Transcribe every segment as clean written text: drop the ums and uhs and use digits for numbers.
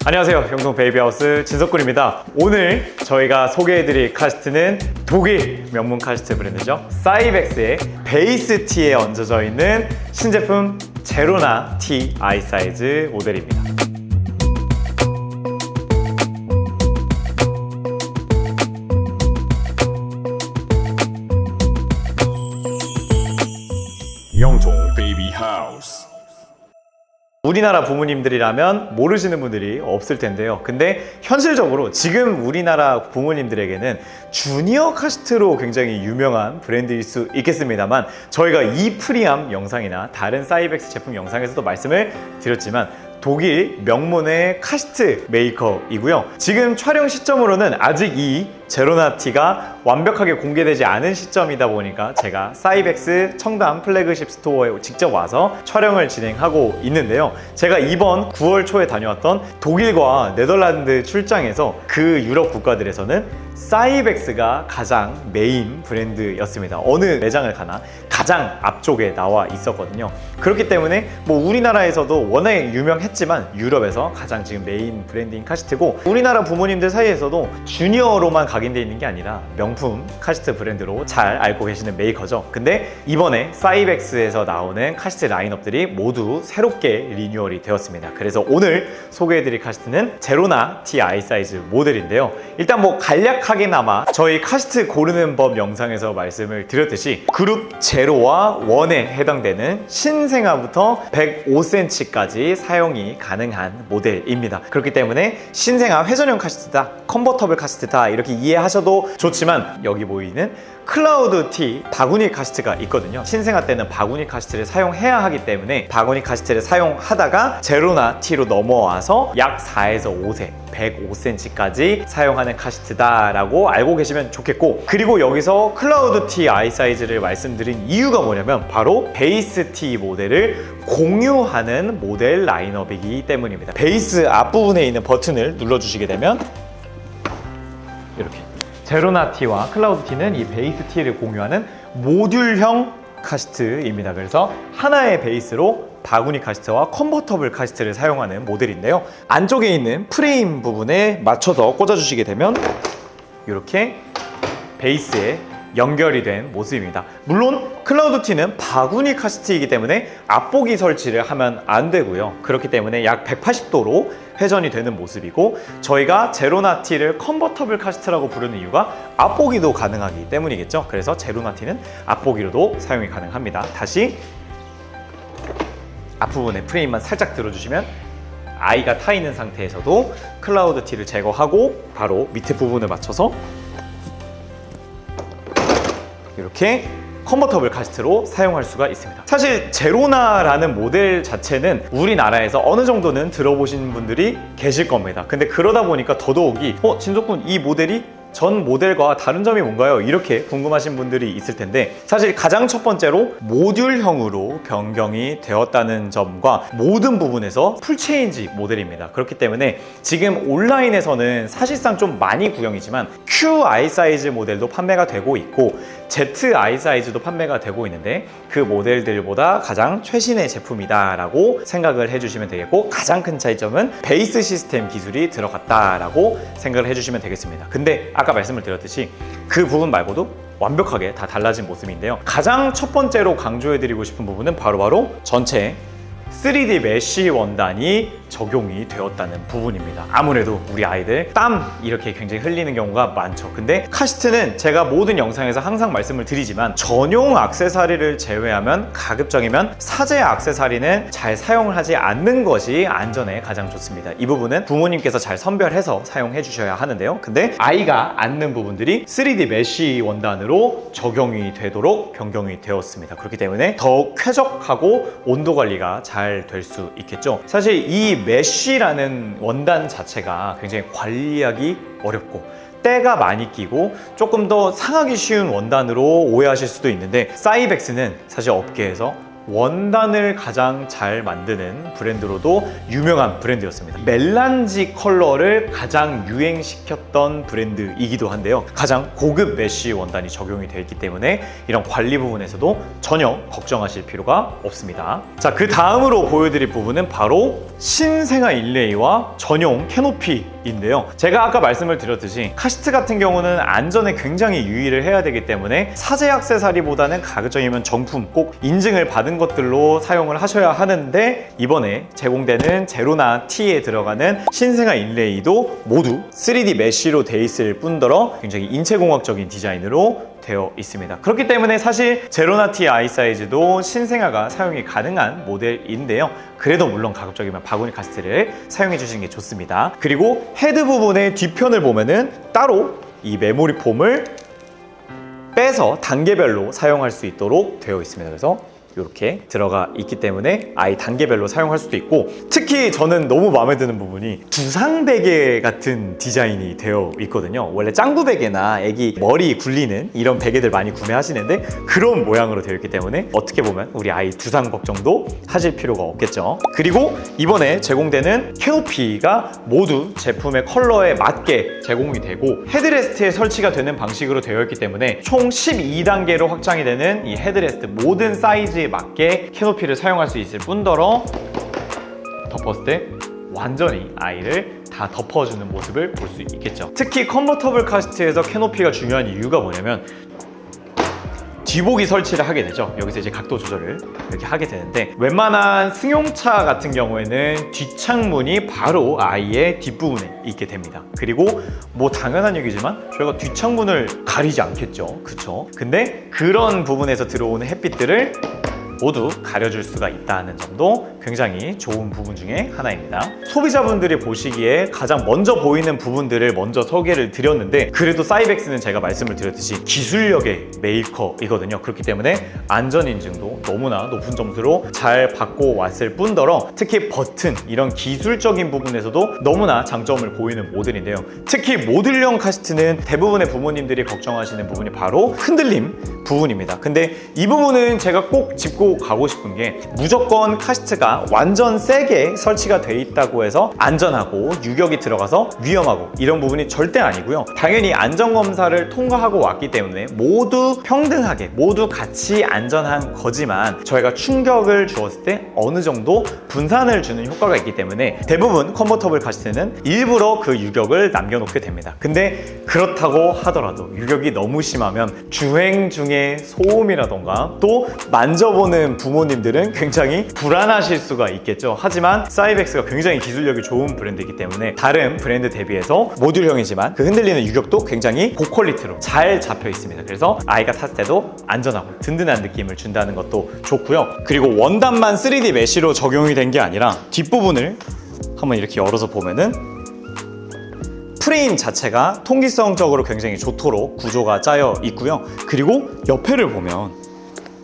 안녕하세요, 경동 베이비하우스 진석군입니다. 오늘 저희가 소개해드릴 카시트는 독일 명문 카시트 브랜드죠. 사이벡스의 베이스 T에 얹어져 있는 신제품 제로나 T I 사이즈 모델입니다. 영동 베이비 하우스. 우리나라 부모님들이라면 모르시는 분들이 없을 텐데요. 근데 현실적으로 지금 우리나라 부모님들에게는 주니어 카시트로 굉장히 유명한 브랜드일 수 있겠습니다만, 저희가 이 프리암 영상이나 다른 사이벡스 제품 영상에서도 말씀을 드렸지만 독일 명문의 카시트 메이커이고요. 지금 촬영 시점으로는 아직 이 제로나 T가 완벽하게 공개되지 않은 시점이다 보니까 제가 사이벡스 청담 플래그십 스토어에 직접 와서 촬영을 진행하고 있는데요. 제가 이번 9월 초에 다녀왔던 독일과 네덜란드 출장에서 그 유럽 국가들에서는 사이벡스가 가장 메인 브랜드였습니다. 어느 매장을 가나 가장 앞쪽에 나와 있었거든요. 그렇기 때문에 우리나라에서도 워낙에 유명했지만 유럽에서 가장 지금 메인 브랜드인 카시트고, 우리나라 부모님들 사이에서도 주니어로만 각인되어 있는 게 아니라 명품 카시트 브랜드로 잘 알고 계시는 메이커죠. 근데 이번에 사이벡스에서 나오는 카시트 라인업들이 모두 새롭게 리뉴얼이 되었습니다. 그래서 오늘 소개해드릴 카시트는 제로나 T I 사이즈 모델인데요. 일단 간략하게나마 저희 카시트 고르는 법 영상에서 말씀을 드렸듯이 그룹 제로와 1에 해당되는 신생아부터 105cm까지 사용이 가능한 모델입니다. 그렇기 때문에 신생아 회전형 카시트다, 컨버터블 카시트다 이렇게 이해하셔도 좋지만, 여기 보이는 클라우드 T 바구니 카시트가 있거든요. 신생아 때는 바구니 카시트를 사용해야 하기 때문에 바구니 카시트를 사용하다가 제로나 T로 넘어와서 약 4에서 5세 105cm까지 사용하는 카시트다라고 알고 계시면 좋겠고, 그리고 여기서 클라우드 T I 사이즈를 말씀드린 이유가 뭐냐면 바로 베이스 T 모델을 공유하는 모델 라인업이기 때문입니다. 베이스 앞부분에 있는 버튼을 눌러주시게 되면 이렇게 제로나 T와 클라우드 T는 이 베이스 T를 공유하는 모듈형 카시트입니다. 그래서 하나의 베이스로 바구니 카시트와 컨버터블 카시트를 사용하는 모델인데요. 안쪽에 있는 프레임 부분에 맞춰서 꽂아주시게 되면 이렇게 베이스에 연결이 된 모습입니다. 물론 클라우드 T는 바구니 카시트이기 때문에 앞보기 설치를 하면 안 되고요. 그렇기 때문에 약 180도로 회전이 되는 모습이고, 저희가 제로나 T를 컨버터블 카시트라고 부르는 이유가 앞보기도 가능하기 때문이겠죠. 그래서 제로나 T는 앞보기로도 사용이 가능합니다. 다시 앞부분에 프레임만 살짝 들어주시면 아이가 타 있는 상태에서도 클라우드 T를 제거하고 바로 밑에 부분을 맞춰서 이렇게 컨버터블 카시트로 사용할 수가 있습니다. 사실 제로나라는 모델 자체는 우리나라에서 어느 정도는 들어보신 분들이 계실 겁니다. 근데 그러다 보니까 더더욱이 진석군, 이 모델이 전 모델과 다른 점이 뭔가요? 이렇게 궁금하신 분들이 있을 텐데, 사실 가장 첫 번째로 모듈형으로 변경이 되었다는 점과 모든 부분에서 풀체인지 모델입니다. 그렇기 때문에 지금 온라인에서는 사실상 좀 많이 구형이지만 QI 사이즈 모델도 판매가 되고 있고 ZI 사이즈도 판매가 되고 있는데, 그 모델들보다 가장 최신의 제품이다 라고 생각을 해주시면 되겠고, 가장 큰 차이점은 베이스 시스템 기술이 들어갔다라고 생각을 해주시면 되겠습니다. 근데 아까 말씀을 드렸듯이 그 부분 말고도 완벽하게 다 달라진 모습인데요. 가장 첫 번째로 강조해드리고 싶은 부분은 바로 전체 3D 메쉬 원단이 적용이 되었다는 부분입니다. 아무래도 우리 아이들 땀 이렇게 굉장히 흘리는 경우가 많죠. 근데 카시트는 제가 모든 영상에서 항상 말씀을 드리지만 전용 액세서리를 제외하면 가급적이면 사제 액세서리는 잘 사용을 하지 않는 것이 안전에 가장 좋습니다. 이 부분은 부모님께서 잘 선별해서 사용해 주셔야 하는데요. 근데 아이가 앉는 부분들이 3D 메쉬 원단으로 적용이 되도록 변경이 되었습니다. 그렇기 때문에 더욱 쾌적하고 온도 관리가 잘 될 수 있겠죠. 사실 이 메쉬라는 원단 자체가 굉장히 관리하기 어렵고 때가 많이 끼고 조금 더 상하기 쉬운 원단으로 오해하실 수도 있는데, 사이벡스는 사실 업계에서 원단을 가장 잘 만드는 브랜드로도 유명한 브랜드였습니다. 멜란지 컬러를 가장 유행시켰던 브랜드이기도 한데요. 가장 고급 메쉬 원단이 적용이 되어 있기 때문에 이런 관리 부분에서도 전혀 걱정하실 필요가 없습니다. 자, 그 다음으로 보여드릴 부분은 바로 신생아 인레이와 전용 캐노피인데요. 제가 아까 말씀을 드렸듯이 카시트 같은 경우는 안전에 굉장히 유의를 해야 되기 때문에 사제 액세서리보다는 가급적이면 정품 꼭 인증을 받은 것들로 사용을 하셔야 하는데, 이번에 제공되는 제로나 T에 들어가는 신생아 인레이도 모두 3D 메쉬로 돼 있을 뿐더러 굉장히 인체공학적인 디자인으로 되어 있습니다. 그렇기 때문에 사실 제로나 T 아이 사이즈도 신생아가 사용이 가능한 모델인데요. 그래도 물론 가급적이면 바구니 카시트를 사용해 주시는 게 좋습니다. 그리고 헤드 부분의 뒤편을 보면은 따로 이 메모리 폼을 빼서 단계별로 사용할 수 있도록 되어 있습니다. 그래서 이렇게 들어가 있기 때문에 아이 단계별로 사용할 수도 있고, 특히 저는 너무 마음에 드는 부분이 두상 베개 같은 디자인이 되어 있거든요. 원래 짱구 베개나 애기 머리 굴리는 이런 베개들 많이 구매하시는데 그런 모양으로 되어 있기 때문에 어떻게 보면 우리 아이 두상 걱정도 하실 필요가 없겠죠. 그리고 이번에 제공되는 캐노피가 모두 제품의 컬러에 맞게 제공이 되고 헤드레스트에 설치가 되는 방식으로 되어 있기 때문에 총 12단계로 확장이 되는 이 헤드레스트 모든 사이즈에 맞게 캐노피를 사용할 수 있을 뿐더러 덮었을 때 완전히 아이를 다 덮어주는 모습을 볼 수 있겠죠. 특히 컨버터블 카시트에서 캐노피가 중요한 이유가 뭐냐면 뒤보기 설치를 하게 되죠. 여기서 이제 각도 조절을 이렇게 하게 되는데, 웬만한 승용차 같은 경우에는 뒷창문이 바로 아이의 뒷부분에 있게 됩니다. 그리고 뭐 당연한 얘기지만 저희가 뒷창문을 가리지 않겠죠. 그쵸? 근데 그런 부분에서 들어오는 햇빛들을 모두 가려줄 수가 있다는 점도 굉장히 좋은 부분 중에 하나입니다. 소비자분들이 보시기에 가장 먼저 보이는 부분들을 먼저 소개를 드렸는데, 그래도 사이벡스는 제가 말씀을 드렸듯이 기술력의 메이커이거든요. 그렇기 때문에 안전 인증도 너무나 높은 점수로 잘 받고 왔을 뿐더러 특히 버튼, 이런 기술적인 부분에서도 너무나 장점을 보이는 모델인데요. 특히 모듈형 카시트는 대부분의 부모님들이 걱정하시는 부분이 바로 흔들림 부분입니다. 근데 이 부분은 제가 꼭 짚고 가고 싶은 게, 무조건 카시트가 완전 세게 설치가 돼 있다고 해서 안전하고 유격이 들어가서 위험하고 이런 부분이 절대 아니고요. 당연히 안전검사를 통과하고 왔기 때문에 모두 평등하게 모두 같이 안전한 거지만 저희가 충격을 주었을 때 어느 정도 분산을 주는 효과가 있기 때문에 대부분 컨버터블 카시트는 일부러 그 유격을 남겨놓게 됩니다. 근데 그렇다고 하더라도 유격이 너무 심하면 주행 중에 소음이라던가 또 만져보는 부모님들은 굉장히 불안하실 수가 있겠죠. 하지만 사이벡스가 굉장히 기술력이 좋은 브랜드이기 때문에 다른 브랜드 대비해서 모듈형이지만 그 흔들리는 유격도 굉장히 고퀄리티로 잘 잡혀 있습니다. 그래서 아이가 탔을 때도 안전하고 든든한 느낌을 준다는 것도 좋고요. 그리고 원단만 3D 메쉬로 적용이 된 게 아니라 뒷부분을 한번 이렇게 열어서 보면은 프레임 자체가 통기성적으로 굉장히 좋도록 구조가 짜여 있고요. 그리고 옆에를 보면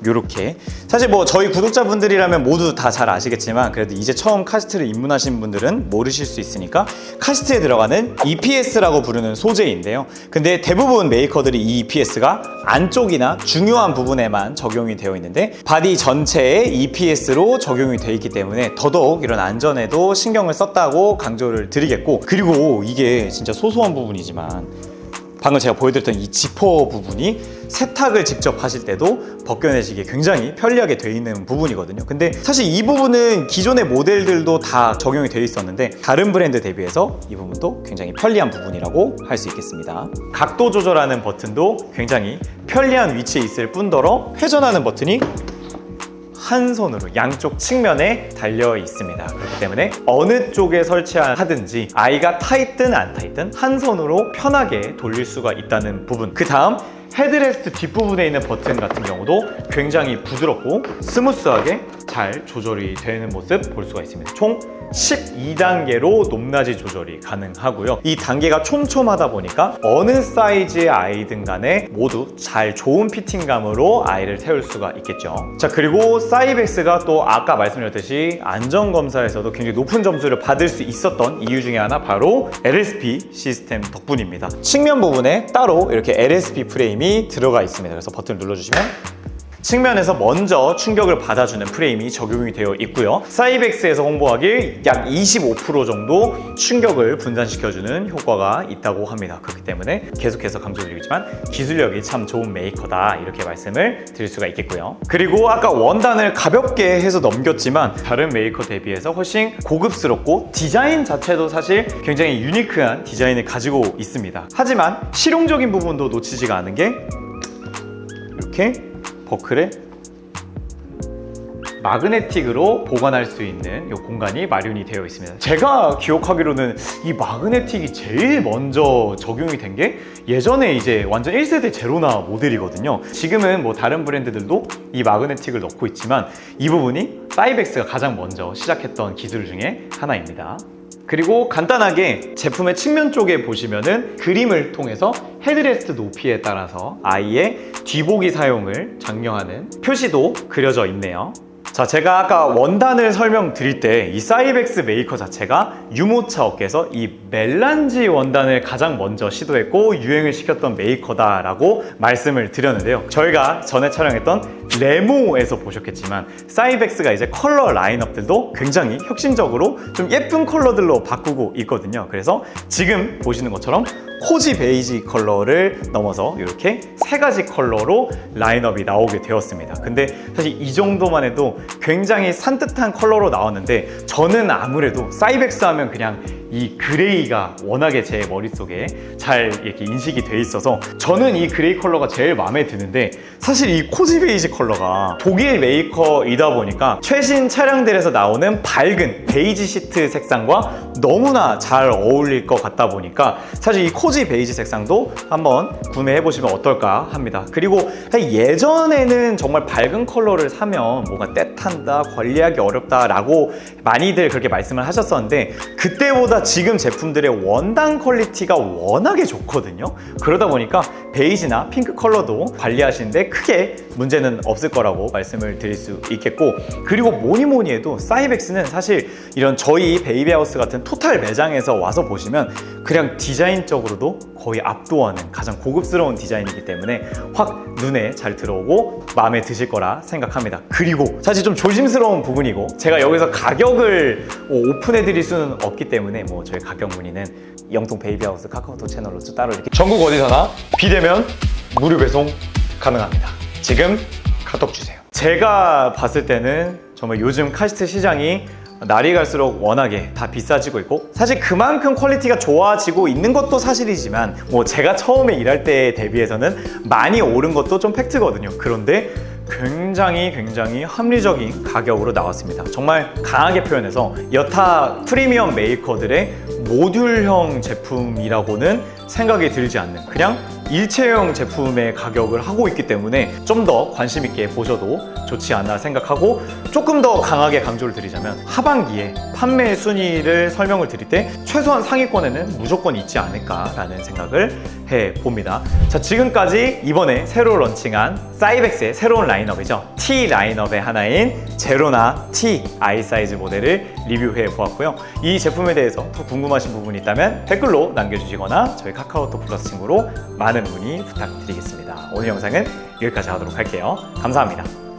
요렇게, 사실 뭐 저희 구독자분들이라면 모두 다 잘 아시겠지만 그래도 이제 처음 카시트를 입문하신 분들은 모르실 수 있으니까 카시트에 들어가는 EPS라고 부르는 소재인데요. 근데 대부분 메이커들이 이 EPS가 안쪽이나 중요한 부분에만 적용이 되어 있는데 바디 전체에 EPS로 적용이 되어 있기 때문에 더더욱 이런 안전에도 신경을 썼다고 강조를 드리겠고, 그리고 이게 진짜 소소한 부분이지만 방금 제가 보여드렸던 이 지퍼 부분이 세탁을 직접 하실 때도 벗겨내시기 굉장히 편리하게 되어 있는 부분이거든요. 근데 사실 이 부분은 기존의 모델들도 다 적용이 되어 있었는데 다른 브랜드 대비해서 이 부분도 굉장히 편리한 부분이라고 할 수 있겠습니다. 각도 조절하는 버튼도 굉장히 편리한 위치에 있을 뿐더러 회전하는 버튼이 한 손으로 양쪽 측면에 달려 있습니다. 그렇기 때문에 어느 쪽에 설치하든지 아이가 타 있든 안 타 있든 한 손으로 편하게 돌릴 수가 있다는 부분. 그 다음 헤드레스트 뒷부분에 있는 버튼 같은 경우도 굉장히 부드럽고 스무스하게 잘 조절이 되는 모습 볼 수가 있습니다. 총 12단계로 높낮이 조절이 가능하고요. 이 단계가 촘촘하다 보니까 어느 사이즈의 아이든 간에 모두 잘 좋은 피팅감으로 아이를 태울 수가 있겠죠. 자, 그리고 사이벡스가 또 아까 말씀드렸듯이 안전검사에서도 굉장히 높은 점수를 받을 수 있었던 이유 중에 하나 바로 LSP 시스템 덕분입니다. 측면 부분에 따로 이렇게 LSP 프레임이 들어가 있습니다. 그래서 버튼을 눌러주시면 측면에서 먼저 충격을 받아주는 프레임이 적용이 되어 있고요. 사이벡스에서 홍보하길 약 25% 정도 충격을 분산시켜주는 효과가 있다고 합니다. 그렇기 때문에 계속해서 강조드리지만 기술력이 참 좋은 메이커다 이렇게 말씀을 드릴 수가 있겠고요. 그리고 아까 원단을 가볍게 해서 넘겼지만 다른 메이커 대비해서 훨씬 고급스럽고 디자인 자체도 사실 굉장히 유니크한 디자인을 가지고 있습니다. 하지만 실용적인 부분도 놓치지가 않은 게 이렇게 버클에 마그네틱으로 보관할 수 있는 이 공간이 마련이 되어 있습니다. 제가 기억하기로는 이 마그네틱이 제일 먼저 적용이 된 게 예전에 이제 완전 1세대 제로나 모델이거든요. 지금은 뭐 다른 브랜드들도 이 마그네틱을 넣고 있지만 이 부분이 사이벡스가 가장 먼저 시작했던 기술 중에 하나입니다. 그리고 간단하게 제품의 측면 쪽에 보시면은 그림을 통해서 헤드레스트 높이에 따라서 아이의 뒤보기 사용을 장려하는 표시도 그려져 있네요. 자, 제가 아까 원단을 설명드릴 때 이 사이벡스 메이커 자체가 유모차 업계에서 이 멜란지 원단을 가장 먼저 시도했고 유행을 시켰던 메이커다라고 말씀을 드렸는데요. 저희가 전에 촬영했던 레모에서 보셨겠지만 사이벡스가 이제 컬러 라인업들도 굉장히 혁신적으로 좀 예쁜 컬러들로 바꾸고 있거든요. 그래서 지금 보시는 것처럼 코지 베이지 컬러를 넘어서 이렇게 세 가지 컬러로 라인업이 나오게 되었습니다. 근데 사실 이 정도만 해도 굉장히 산뜻한 컬러로 나왔는데 저는 아무래도 사이벡스 하면 그냥 이 그레이가 워낙에 제 머릿속에 잘 이렇게 인식이 돼 있어서 저는 이 그레이 컬러가 제일 마음에 드는데 사실 이 코지 베이지 컬러가 독일 메이커이다 보니까 최신 차량들에서 나오는 밝은 베이지 시트 색상과 너무나 잘 어울릴 것 같다 보니까 사실 이 코지 베이지 색상도 한번 구매해 보시면 어떨까 합니다. 그리고 예전에는 정말 밝은 컬러를 사면 뭔가 떼탄다, 관리하기 어렵다 라고 많이들 그렇게 말씀을 하셨었는데 그때보다 지금 제품들의 원단 퀄리티가 워낙에 좋거든요. 그러다 보니까 베이지나 핑크 컬러도 관리하시는데 크게 문제는 없을 거라고 말씀을 드릴 수 있겠고 그리고 뭐니 해도 사이벡스는 사실 이런 저희 베이비하우스 같은 토탈 매장에서 와서 보시면 그냥 디자인적으로도 거의 압도하는 가장 고급스러운 디자인이기 때문에 확 눈에 잘 들어오고 마음에 드실 거라 생각합니다. 그리고 사실 좀 조심스러운 부분이고 제가 여기서 가격을 오픈해 드릴 수는 없기 때문에 뭐 저희 가격 문의는 영통 베이비하우스 카카오톡 채널로 따로 이렇게 전국 어디서나 비대면 무료 배송 가능합니다. 지금 카톡 주세요. 제가 봤을 때는 정말 요즘 카시트 시장이 날이 갈수록 워낙에 다 비싸지고 있고 사실 그만큼 퀄리티가 좋아지고 있는 것도 사실이지만 뭐 제가 처음에 일할 때에 대비해서는 많이 오른 것도 좀 팩트거든요. 그런데 굉장히 합리적인 가격으로 나왔습니다. 정말 강하게 표현해서 여타 프리미엄 메이커들의 모듈형 제품이라고는 생각이 들지 않는 그냥 일체형 제품의 가격을 하고 있기 때문에 좀 더 관심 있게 보셔도 좋지 않나 생각하고 조금 더 강하게 강조를 드리자면 하반기에 판매 순위를 설명을 드릴 때 최소한 상위권에는 무조건 있지 않을까라는 생각을 해봅니다. 자, 지금까지 이번에 새로 런칭한 사이벡스의 새로운 라인업이죠. T 라인업의 하나인 제로나 T I 사이즈 모델을 리뷰해 보았고요. 이 제품에 대해서 더 궁금하신 부분이 있다면 댓글로 남겨주시거나 저희 카카오톡 플러스 친구로 많은 문의 부탁드리겠습니다. 오늘 영상은 여기까지 하도록 할게요. 감사합니다.